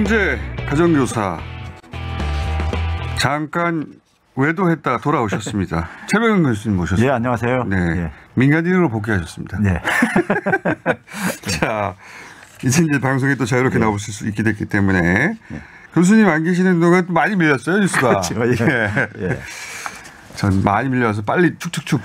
천재 가정교사 잠깐 외도했다 돌아오셨습니다. 최백은 교수님 모셨습니다. 예, 안녕하세요. 네, 예. 민간인으로 복귀하셨습니다. 네. 자, 이제 방송에 또 자유롭게 나오실 수 있게 됐기 때문에 예. 교수님 안 계시는 동안 많이 밀렸어요 뉴스가. 그렇죠. 예. 예. 전 많이 밀려서 빨리 축축축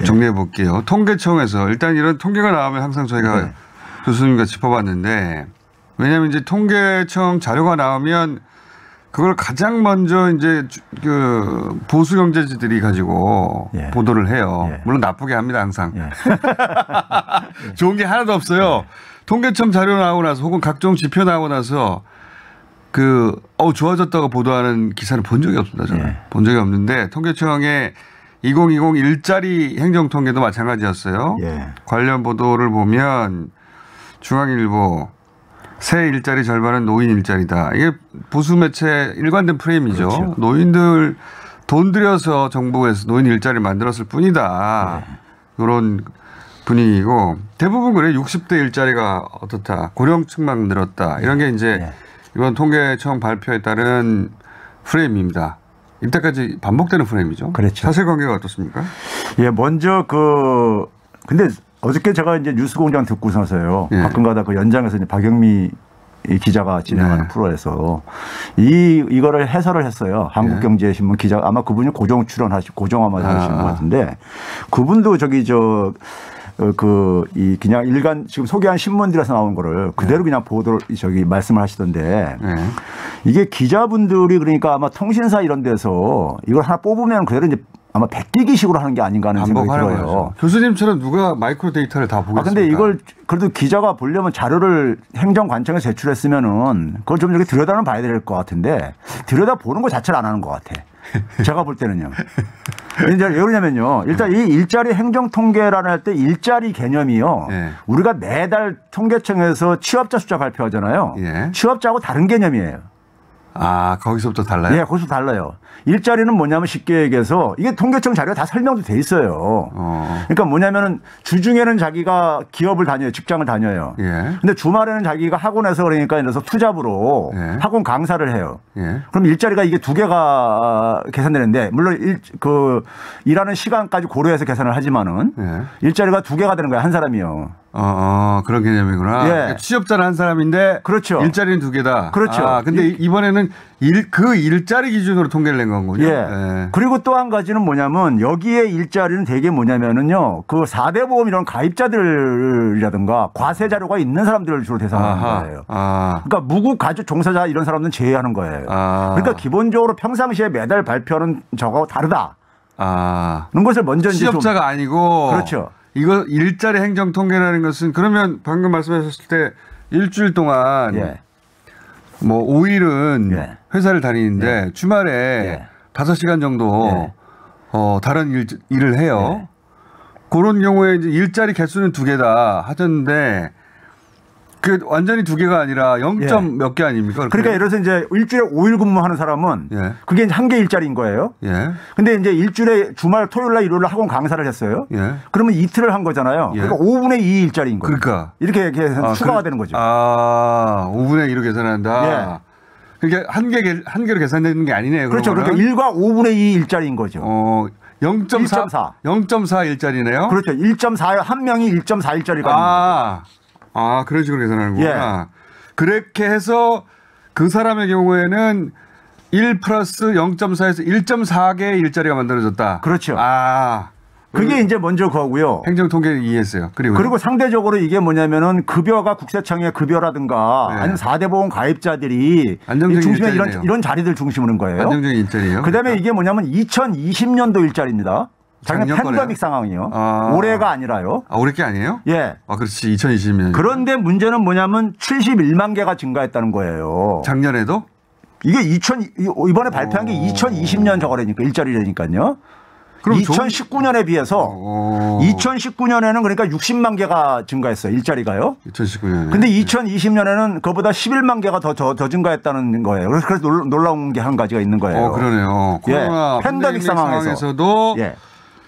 정리해 볼게요. 통계청에서 일단 이런 통계가 나오면 항상 저희가 네. 교수님과 짚어봤는데 왜냐하면 이제 통계청 자료가 나오면 그걸 가장 먼저 이제 그 보수 경제지들이 가지고 예. 보도를 해요. 예. 물론 나쁘게 합니다 항상. 예. 좋은 게 하나도 없어요. 통계청 자료 나오고 나서 혹은 각종 지표 나오고 나서 좋아졌다고 보도하는 기사를 본 적이 없습니다. 저는 예. 본 적이 없는데 통계청의 2020 일자리 행정통계도 마찬가지였어요. 예. 관련 보도를 보면 중앙일보 새 일자리 절반은 노인 일자리다. 이게 보수 매체 일관된 프레임이죠. 그렇죠. 노인들 돈 들여서 정부에서 노인 일자리를 만들었을 뿐이다. 이런 분위기고 대부분 그래요. 60대 일자리가 어떻다. 고령층만 늘었다. 이런 게 이제 이번 통계청 발표에 따른 프레임입니다. 이때까지 반복되는 프레임이죠. 그렇죠. 사실관계가 어떻습니까? 예, 먼저 근데 어저께 제가 이제 뉴스공장 듣고서요. 예. 가끔가다 그 연장에서 이제 박영미 기자가 진행하는 네. 프로에서 이거를 해설을 했어요. 한국경제신문 기자 아마 그분이 고정 출연하시고 고정화만 하시는 것 같은데 그분도 그냥 일간 지금 소개한 신문들에서 나온 거를 그대로 그냥 보도를 말씀을 하시던데 이게 기자분들이 그러니까 아마 통신사 이런 데서 이걸 하나 뽑으면 그대로 이제 아마 베끼기식으로 하는 게 아닌가 하는 생각이 들어요. 거죠. 교수님처럼 누가 마이크로 데이터를 다 보겠습니까? 근데 이걸 그래도 기자가 보려면 자료를 행정관청에 제출했으면은 그걸 좀 이렇게 들여다는 봐야 될 것 같은데 들여다 보는 거 자체를 안 하는 것 같아. 제가 볼 때는요. 이제 왜 그러냐면요. 일단 이 일자리 행정통계라는 할 때 일자리 개념이요. 우리가 매달 통계청에서 취업자 숫자 발표하잖아요. 취업자하고 다른 개념이에요. 아, 거기서부터 달라요? 네, 거기서 달라요. 일자리는 뭐냐면 쉽게 얘기해서 이게 통계청 자료가 다 설명도 돼 있어요. 그러니까 뭐냐면은 주중에는 자기가 기업을 다녀요. 직장을 다녀요. 근데 주말에는 자기가 학원에서 그러니까 예를 들어서 투잡으로 학원 강사를 해요. 그럼 일자리가 이게 두 개가 계산되는데 물론 일하는 시간까지 고려해서 계산을 하지만은 일자리가 두 개가 되는 거예요. 한 사람이요. 그런 개념이구나. 그러니까 취업자는 한 사람인데 그렇죠. 일자리는 두 개다. 그렇죠. 근데 이번에는 그 일자리 기준으로 통계를 낸 거군요. 그리고 또 한 가지는 뭐냐면 여기에 일자리는 되게 뭐냐면은요. 그 4대 보험 이런 가입자들이라든가 과세 자료가 있는 사람들을 주로 대상하는 거예요. 그러니까 무급 가족 종사자 이런 사람들은 제외하는 거예요. 그러니까 기본적으로 평상시에 매달 발표하는 저거하고 다르다. 그런 것을 먼저 취업자가 아니고 그렇죠. 이거 일자리 행정 통계라는 것은 그러면 방금 말씀하셨을 때 일주일 동안 뭐 5일은 회사를 다니는데 주말에 5시간 정도 다른 일을 해요. 그런 경우에 이제 일자리 개수는 두 개다 하셨는데 그 완전히 두 개가 아니라 0점 몇 개 아닙니까? 그러니까 예를 들어서 이제 일주일에 5일 근무하는 사람은 그게 이제 한 개 일자리인 거예요. 근데 이제 일주일에 주말 토요일 날 일요일 날 학원 강사를 했어요. 그러면 이틀을 한 거잖아요. 그러니까 5분의 2 일자리인 거예요. 그러니까 이렇게 추가가 되는 거죠. 5분의 2로 계산한다. 그게 한 개로 계산되는 게 아니네요. 그렇죠. 그러면은. 그러니까 1과 5분의 2 일자리인 거죠. 0.4 일자리네요. 그렇죠. 1.4 한 명이 1.4 일자리가 그런 식으로 계산하는구나. 그렇게 해서 그 사람의 경우에는 1 플러스 0.4에서 1.4개의 일자리가 만들어졌다. 그렇죠. 그게 이제 먼저 그거고요. 행정통계를 이해했어요. 그리고 상대적으로 이게 뭐냐면은 급여가 국세청의 급여라든가 아니면 4대 보험 가입자들이 중심에 이런 자리들 중심으로 는 거예요. 안정적인 일자리예요. 그다음에 이게 뭐냐면 2020년도 일자리입니다. 작년 팬데믹 상황이요. 올해가 아니라요. 올해 게 아니에요? 그렇지. 2020년. 그런데 문제는 뭐냐면 71만 개가 증가했다는 거예요. 작년에도? 이게 이번에 발표한 게 2020년 저거라니까 일자리라니까요. 그럼 2019년에 비해서 2019년에는 그러니까 60만 개가 증가했어요. 일자리가요. 2019년에. 근데 2020년에는 그보다 11만 개가 더 증가했다는 거예요. 그래서 놀라운 게 한 가지가 있는 거예요. 그러네요. 코로나 팬데믹 상황에서도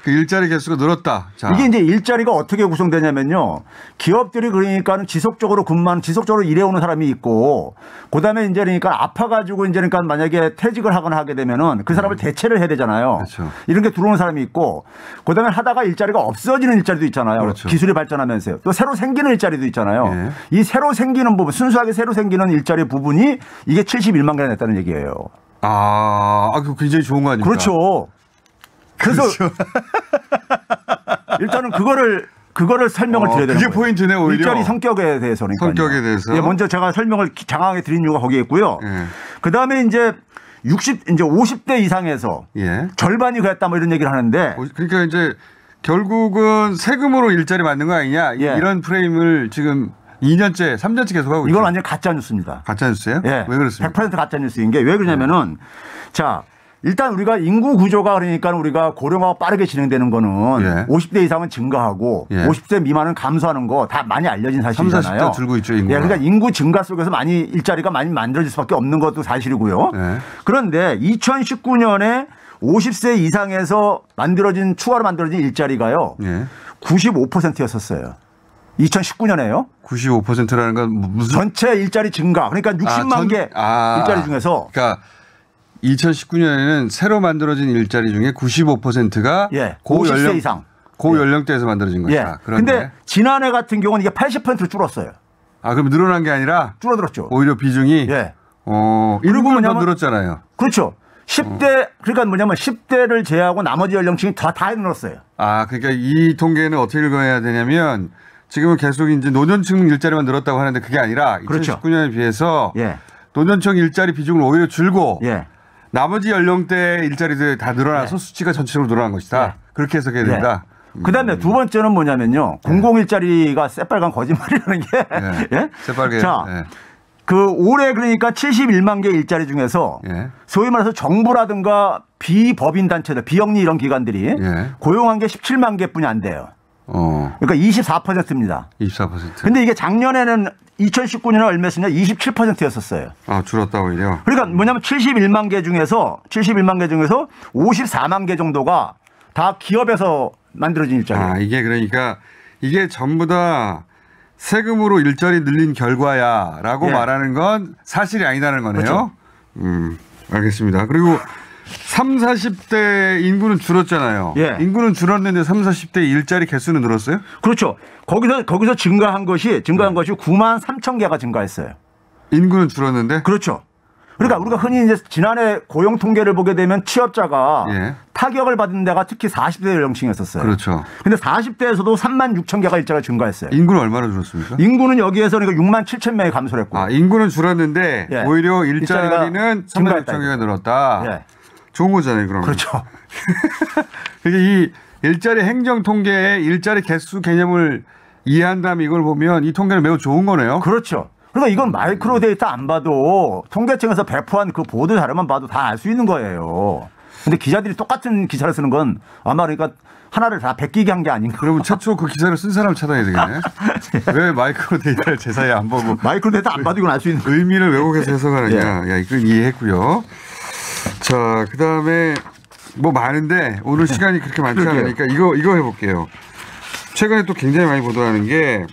그 일자리 개수가 늘었다. 자. 이게 이제 일자리가 어떻게 구성되냐면요. 기업들이 그러니까 지속적으로 근무하는 지속적으로 일해오는 사람이 있고 그다음에 이제 그러니까 아파가지고 이제 그러니까 만약에 퇴직을 하거나 하게 되면은 그 사람을 대체를 해야 되잖아요. 그렇죠. 이런 게 들어오는 사람이 있고 그다음에 하다가 일자리가 없어지는 일자리도 있잖아요. 그렇죠. 기술이 발전하면서요. 또 새로 생기는 일자리도 있잖아요. 예. 이 새로 생기는 부분 순수하게 새로 생기는 일자리 부분이 이게 71만 개나 됐다는 얘기예요. 그거 굉장히 좋은 거 아닙니까? 그렇죠. 그래서 그렇죠. 일단은 그거를 설명을 드려야 되는 그게 거예요. 포인트네 오히려. 일자리 성격에 대해서는. 성격에 대해서. 예, 먼저 제가 설명을 장황하게 드린 이유가 거기에 있고요. 예. 그다음에 이제 50대 이상에서 예. 절반이 그랬다 뭐 이런 얘기를 하는데 그러니까 이제 결국은 세금으로 일자리 만든 거 아니냐 예. 이런 프레임을 지금 2년째, 3년째 계속 하고 있죠. 이건 완전 가짜 뉴스입니다. 가짜 뉴스예요? 예. 왜 그렇습니까? 100% 가짜 뉴스인 게 왜 그러냐면은 자, 일단 우리가 인구 구조가 그러니까 우리가 고령화가 빠르게 진행되는 거는 예. 50대 이상은 증가하고 예. 50대 미만은 감소하는 거 다 많이 알려진 사실이잖아요. 30, 40대 줄고 있죠, 인구가. 예, 그러니까 인구 증가 속에서 많이 일자리가 많이 만들어질 수밖에 없는 것도 사실이고요. 예. 그런데 2019년에 50세 이상에서 추가로 만들어진 일자리가요. 예. 95%였었어요. 2019년에요. 95%라는 건 무슨? 전체 일자리 증가. 그러니까 60만 개 일자리 중에서. 그러니까 2019년에는 새로 만들어진 일자리 중에 95%가 예, 50세 이상. 고연령대에서 만들어진 것이다. 예. 그런데 지난해 같은 경우는 이게 80%로 줄었어요. 그럼 늘어난 게 아니라 줄어들었죠. 오히려 비중이 예. 인구는 더 늘었잖아요. 그렇죠. 10대 그러니까 뭐냐면 10대를 제외하고 나머지 연령층이 다 늘었어요. 그러니까 이 통계는 어떻게 읽어야 되냐면 지금은 계속 이제 노년층 일자리만 늘었다고 하는데 그게 아니라 그렇죠. 2019년에 비해서 예. 노년층 일자리 비중을 오히려 줄고 예. 나머지 연령대 일자리들이 다 늘어나서 예. 수치가 전체적으로 늘어난 것이다. 예. 그렇게 해석해야 된다. 그다음에 두 번째는 뭐냐면요. 공공일자리가 새빨간 거짓말이라는 게. 예. 예? 새빨개. 자, 예. 그 올해 그러니까 71만 개 일자리 중에서 예. 소위 말해서 정부라든가 비법인 단체들, 비영리 이런 기관들이 예. 고용한 게 17만 개뿐이 안 돼요. 그러니까 24%입니다. 24%. 근데 이게 작년에는 2019년에 얼마였냐 27%였었어요. 줄었다 오히려. 그러니까 뭐냐면 71만 개 중에서 54만 개 정도가 다 기업에서 만들어진 일자리예요. 이게 그러니까 이게 전부 다 세금으로 일자리 늘린 결과야라고 예. 말하는 건 사실이 아니다는 거네요. 그렇죠. 알겠습니다. 그리고 30, 40대 인구는 줄었잖아요. 예. 인구는 줄었는데 30, 40대 일자리 개수는 늘었어요? 그렇죠. 거기서 증가한 것이 9만 3천 개가 증가했어요. 인구는 줄었는데? 그렇죠. 그러니까 우리가 흔히 이제 지난해 고용 통계를 보게 되면 취업자가 예. 타격을 받은 데가 특히 40대 연령층이었어요. 그렇죠. 근데 40대에서도 3만 6천 개가 일자리가 증가했어요. 인구는 얼마나 줄었습니까? 인구는 여기에서 그러니까 6만 7천 명이 감소를 했고. 인구는 줄었는데 예. 오히려 일자리는 3만 6천 개가 늘었다. 예. 좋은 거잖아요, 그러면. 그렇죠. 그러니까 이 일자리 행정 통계의 일자리 개수 개념을 이해한다면 이걸 보면 이 통계는 매우 좋은 거네요. 그렇죠. 그러니까 이건 마이크로 데이터 안 봐도 통계청에서 배포한 그 보도 자료만 봐도 다 알 수 있는 거예요. 근데 기자들이 똑같은 기사를 쓰는 건 아마 그러니까 하나를 다 베끼게 한 게 아닌가. 그러면 최초 그 기사를 쓴 사람을 찾아야 되겠네. 왜 마이크로 데이터를 제사에 안 보고. 마이크로 데이터 안 봐도 이건 알 수 있는 거예요. 의미를 왜곡해서 해석하느냐. 예. 야, 이건 이해했고요. 자, 그 다음에 뭐 많은데 오늘 시간이 그렇게 많지 않으니까 이거 해볼게요. 최근에 또 굉장히 많이 보도하는 게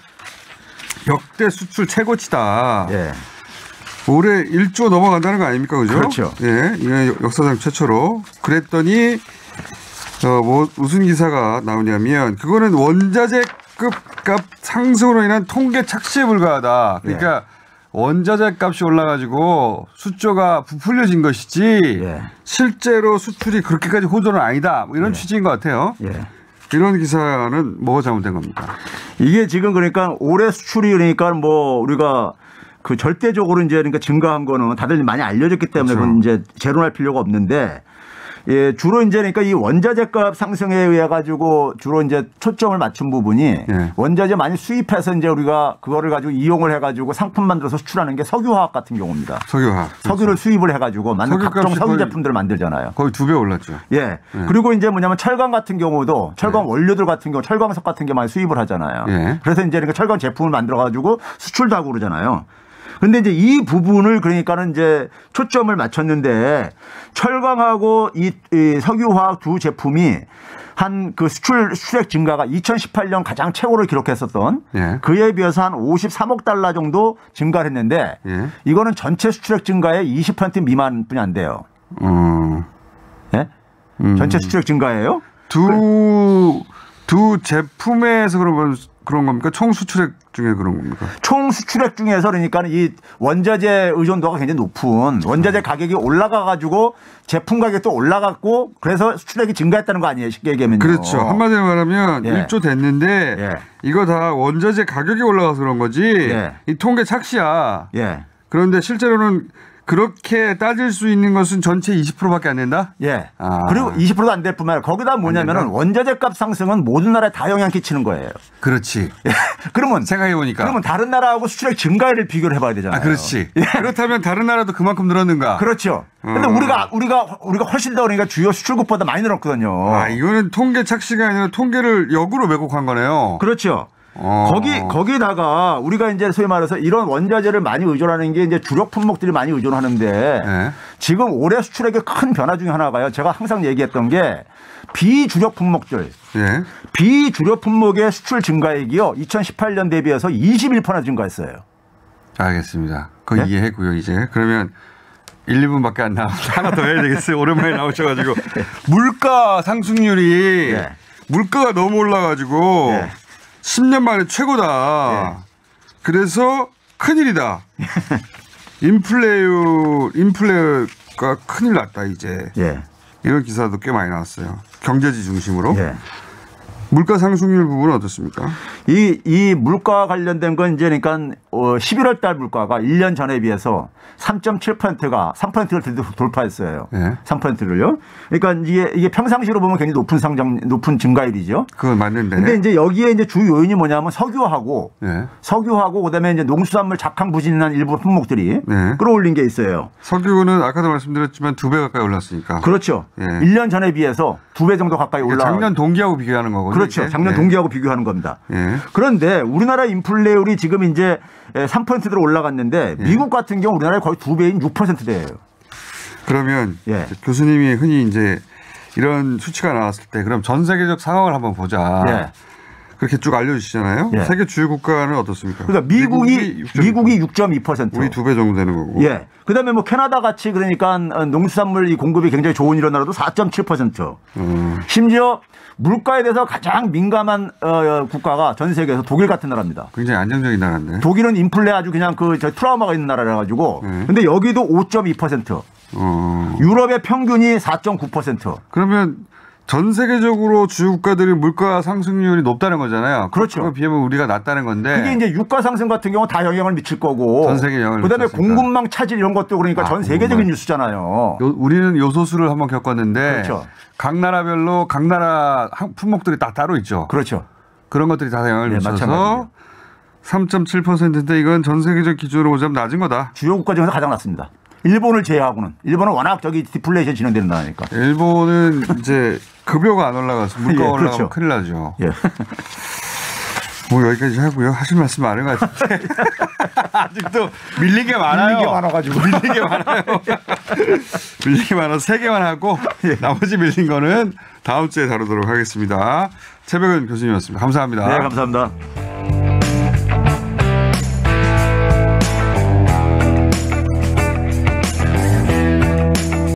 역대 수출 최고치다. 예. 올해 1조 넘어간다는 거 아닙니까? 그죠? 그렇죠. 예. 이게 역사상 최초로. 그랬더니, 무슨 기사가 나오냐면, 그거는 원자재급 값 상승으로 인한 통계 착시에 불과하다. 그러니까 예. 원자재 값이 올라가지고 수조가 부풀려진 것이지, 예. 실제로 수출이 그렇게까지 호조는 아니다. 뭐 이런 취지인 것 같아요. 예. 이런 기사는 뭐가 잘못된 겁니까? 이게 지금 그러니까 올해 수출이 그러니까 뭐 우리가 그 절대적으로 이제 그러니까 증가한 거는 다들 많이 알려졌기 때문에 그렇죠. 그건 이제 재론할 필요가 없는데 예, 주로 이제 그러니까 이 원자재값 상승에 의해 가지고 주로 이제 초점을 맞춘 부분이 예. 원자재 많이 수입해서 이제 우리가 그거를 가지고 이용을 해 가지고 상품 만들어서 수출하는 게 석유화학 같은 경우입니다. 석유화학. 석유를 그렇죠. 수입을 해 가지고 만든 각종 석유 제품들을 만들잖아요. 거의 2배 올랐죠. 예. 그리고 이제 뭐냐면 철강 같은 경우도 철강 원료들 같은 경우 철광석 같은 게 많이 수입을 하잖아요. 예. 그래서 이제 그러니까 철강 제품을 만들어 가지고 수출도 하고 그러잖아요. 근데 이제 이 부분을 그러니까는 이제 초점을 맞췄는데 철강하고 이 석유화학 두 제품이 한 그 수출액 증가가 2018년 가장 최고를 기록했었던 예. 그에 비해서 한 53억 달러 정도 증가를 했는데 예. 이거는 전체 수출액 증가의 20% 미만뿐이 안 돼요. 예? 전체 수출액 증가예요? 두 제품에서 그런 겁니까? 총 수출액 중에 그런 겁니까? 총 수출액 중에서 그러니까 이 원자재 의존도가 굉장히 높은 원자재 가격이 올라가 가지고 제품 가격도 올라갔고 그래서 수출액이 증가했다는 거 아니에요? 쉽게 얘기하면요. 그렇죠. 한마디로 말하면 예. 1조 됐는데 예. 이거 다 원자재 가격이 올라가서 그런 거지 예. 이 통계 착시야. 예. 그런데 실제로는 그렇게 따질 수 있는 것은 전체 20%밖에 안 된다? 예. 그리고 20%도 안 될 뿐만 아니라 거기다 뭐냐면은 원자재 값 상승은 모든 나라에 다 영향 끼치는 거예요. 그렇지. 예. 그러면 생각해보니까. 그러면 다른 나라하고 수출액 증가율을 비교를 해봐야 되잖아요. 그렇지. 예. 그렇다면 다른 나라도 그만큼 늘었는가? 그렇죠. 근데 우리가 훨씬 더 그러니까 주요 수출국보다 많이 늘었거든요. 이거는 통계 착시가 아니라 통계를 역으로 왜곡한 거네요. 그렇죠. 거기다가 우리가 이제 소위 말해서 이런 원자재를 많이 의존하는 게 이제 주력 품목들이 많이 의존하는데 네. 지금 올해 수출액의 큰 변화 중에 하나가요. 제가 항상 얘기했던 게 비주력 품목들. 네. 비주력 품목의 수출 증가액이요. 2018년 대비해서 21% 증가했어요. 알겠습니다. 그거 네? 이해했고요. 이제 그러면 1, 2분밖에 안 남았는데 하나 더 해야 되겠어요. 오랜만에 나오셔가지고 물가 상승률이 네. 물가가 너무 올라가지고 네. 10년 만에 최고다. 예. 그래서 큰일이다. 인플레가 큰일 났다 이제. 예. 이런 기사도 꽤 많이 나왔어요. 경제지 중심으로. 예. 물가 상승률 부분은 어떻습니까? 이 물가 관련된 건 이제 그러니까 11월 달 물가가 1년 전에 비해서 3.7%가 3%를 돌파했어요. 네. 3%를요. 그러니까 이게 평상시로 보면 굉장히 높은 증가율이죠. 그건 맞는데. 근데 이제 여기에 이제 주 요인이 뭐냐면 석유하고 그다음에 이제 농수산물 작황 부진한 일부 품목들이 끌어올린 게 있어요. 석유는 아까도 말씀드렸지만 2배 가까이 올랐으니까. 그렇죠. 1년 전에 비해서 2배 정도 가까이 올라. 작년 동기하고 비교하는 거거든요. 그렇죠. 작년 동기하고 비교하는 겁니다. 그런데 우리나라 인플레율이 지금 이제 3%대로 올라갔는데 미국 같은 경우 우리나라의 거의 2배인 6%대예요. 그러면 교수님이 흔히 이제 이런 수치가 나왔을 때 그럼 전 세계적 상황을 한번 보자. 그렇게 쭉 알려주시잖아요. 세계 주요 국가는 어떻습니까? 그러니까 미국이 6.2%. 우리 2배 정도 되는 거고. 예. 그다음에 뭐 캐나다 같이 그러니까 농수산물 공급이 굉장히 좋은 이런 나라도 4.7%. 심지어 물가에 대해서 가장 민감한 국가가 전 세계에서 독일 같은 나라입니다. 굉장히 안정적인 나라인데. 독일은 인플레 아주 그냥 저 트라우마가 있는 나라라 가지고. 근데 여기도 5.2%. 유럽의 평균이 4.9%. 그러면 전 세계적으로 주요 국가들이 물가 상승률이 높다는 거잖아요. 그렇죠. 그거에 비하면 우리가 낮다는 건데. 그게 이제 유가 상승 같은 경우 다 영향을 미칠 거고. 전 세계 영향을 그다음에 미쳤으니까. 공급망 차질 이런 것도 그러니까 전 세계적인 뉴스잖아요. 우리는 요소수를 한번 겪었는데 그렇죠. 각 나라별로 각 나라 품목들이 다 따로 있죠. 그렇죠. 그런 것들이 다 영향을 미쳐서 3.7%인데 이건 전 세계적 기준으로 보자면 낮은 거다. 주요 국가 중에서 가장 낮습니다. 일본을 제외하고는. 일본은 워낙 디플레이션 진행되는 나라니까. 일본은 이제 급여가 안 올라가서 물가가 올라가면 그렇죠. 큰일 나죠. 예. 뭐 여기까지 하고요. 하실 말씀 많은 것 같은데. 아직도 밀린 게 많아요. 밀린 게 많아가지고. 밀린 게 많아요. 밀린 게 많아서 3개만 하고 나머지 밀린 거는 다음 주에 다루도록 하겠습니다. 최백은 교수님이었습니다. 감사합니다. 네, 감사합니다.